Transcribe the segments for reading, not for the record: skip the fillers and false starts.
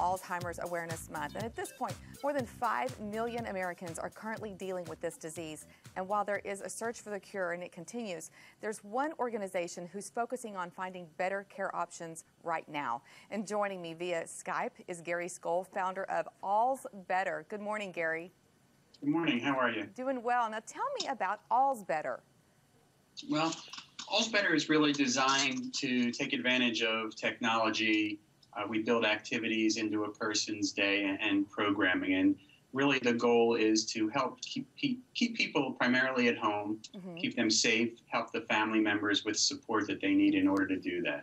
Alzheimer's Awareness Month. And at this point, more than 5 million Americans are currently dealing with this disease. And while there is a search for the cure and it continues, there's one organization who's focusing on finding better care options right now. And joining me via Skype is Gary Skole, founder of Alz Better. Good morning, Gary. Good morning. How are you? Doing well. Now tell me about Alz Better. Well, Alz Better is really designed to take advantage of technology. We build activities into a person's day and programming, and really the goal is to help keep people primarily at home, keep them safe, help the family members with support that they need in order to do that.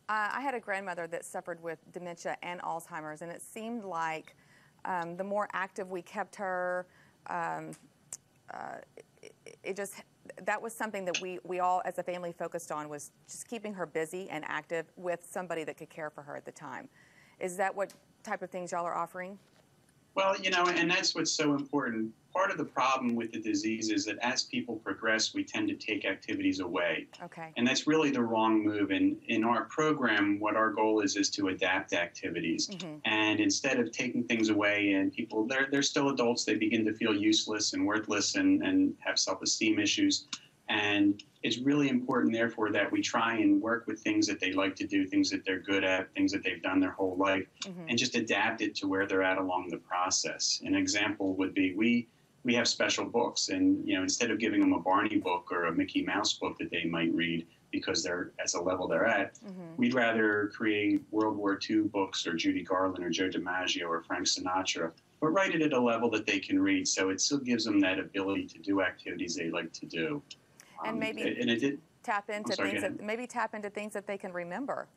I had a grandmother that suffered with dementia and Alzheimer's, and it seemed like the more active we kept her, that was something that we all as a family focused on, was just keeping her busy and active with somebody that could care for her at the time. Is that what type of things y'all are offering? Well, you know, and that's what's so important. Part of the problem with the disease is that as people progress, we tend to take activities away. Okay. And that's really the wrong move. And in our program, what our goal is to adapt activities. And instead of taking things away, and people, they're still adults, they begin to feel useless and worthless and have self-esteem issues. And it's really important, therefore, that we try and work with things that they like to do, things that they're good at, things that they've done their whole life, and just adapt it to where they're at along the process. An example would be we have special books, and you know, instead of giving them a Barney book or a Mickey Mouse book that they might read because they're at the level they're at, we'd rather create World War II books or Judy Garland or Joe DiMaggio or Frank Sinatra, but write it at a level that they can read, so it still gives them that ability to do activities they like to do. And maybe tap into things that they can remember.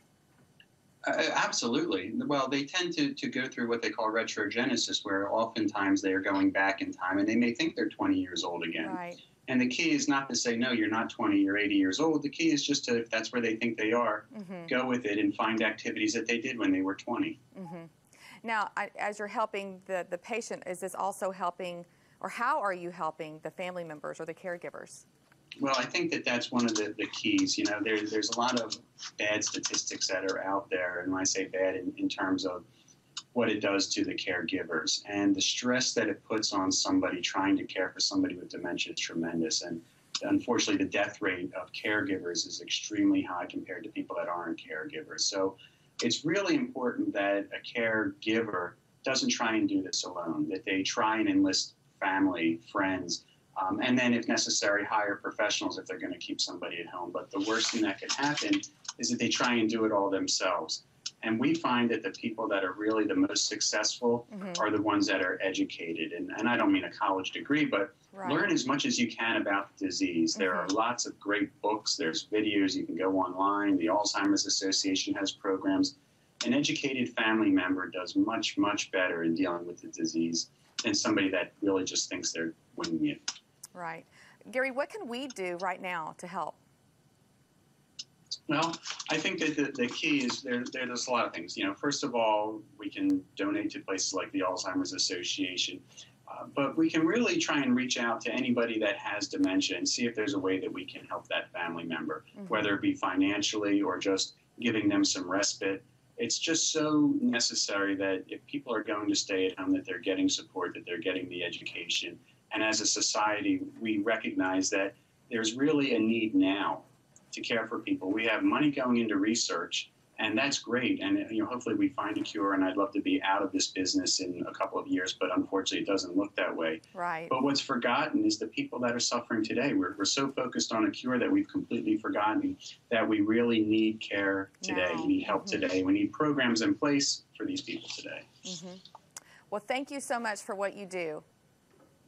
Absolutely. Well, they tend to go through what they call retrogenesis, where oftentimes they are going back in time, and they may think they're 20 years old again. Right. And the key is not to say, no, you're not 20, you're 80 years old. The key is just to, if that's where they think they are, go with it and find activities that they did when they were 20. Now, as you're helping the patient, is this also helping, or how are you helping the family members or the caregivers? Well, I think that's one of the keys. You know, there's a lot of bad statistics that are out there, and when I say bad in terms of what it does to the caregivers and the stress that it puts on somebody trying to care for somebody with dementia is tremendous. And unfortunately, the death rate of caregivers is extremely high compared to people that aren't caregivers. So it's really important that a caregiver doesn't try and do this alone, that they try and enlist family, friends, and then, if necessary, hire professionals if they're going to keep somebody at home. But the worst thing that could happen is that they try and do it all themselves. And we find that the people that are really the most successful are the ones that are educated. And I don't mean a college degree, but learn as much as you can about the disease. There are lots of great books. There's videos. You can go online. The Alzheimer's Association has programs. An educated family member does much, much better in dealing with the disease than somebody that really just thinks they're winging it. Right. Gary, what can we do right now to help? Well, I think that the key is there's a lot of things. You know, first of all, we can donate to places like the Alzheimer's Association, but we can really try and reach out to anybody that has dementia and see if there's a way that we can help that family member, whether it be financially or just giving them some respite. It's just so necessary that if people are going to stay at home, that they're getting support, that they're getting the education. And as a society, we recognize that there's really a need now to care for people. We have money going into research, and that's great. And you know, hopefully we find a cure, and I'd love to be out of this business in a couple of years, but unfortunately it doesn't look that way. Right. But what's forgotten is the people that are suffering today. We're so focused on a cure that we've completely forgotten that we really need care today. We need help today. We need programs in place for these people today. Well, thank you so much for what you do.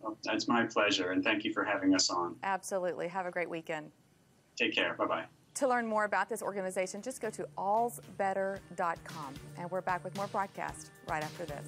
Well, that's my pleasure, and thank you for having us on. Absolutely. Have a great weekend. Take care. Bye-bye. To learn more about this organization, just go to alzbetter.com. And we're back with more broadcast right after this.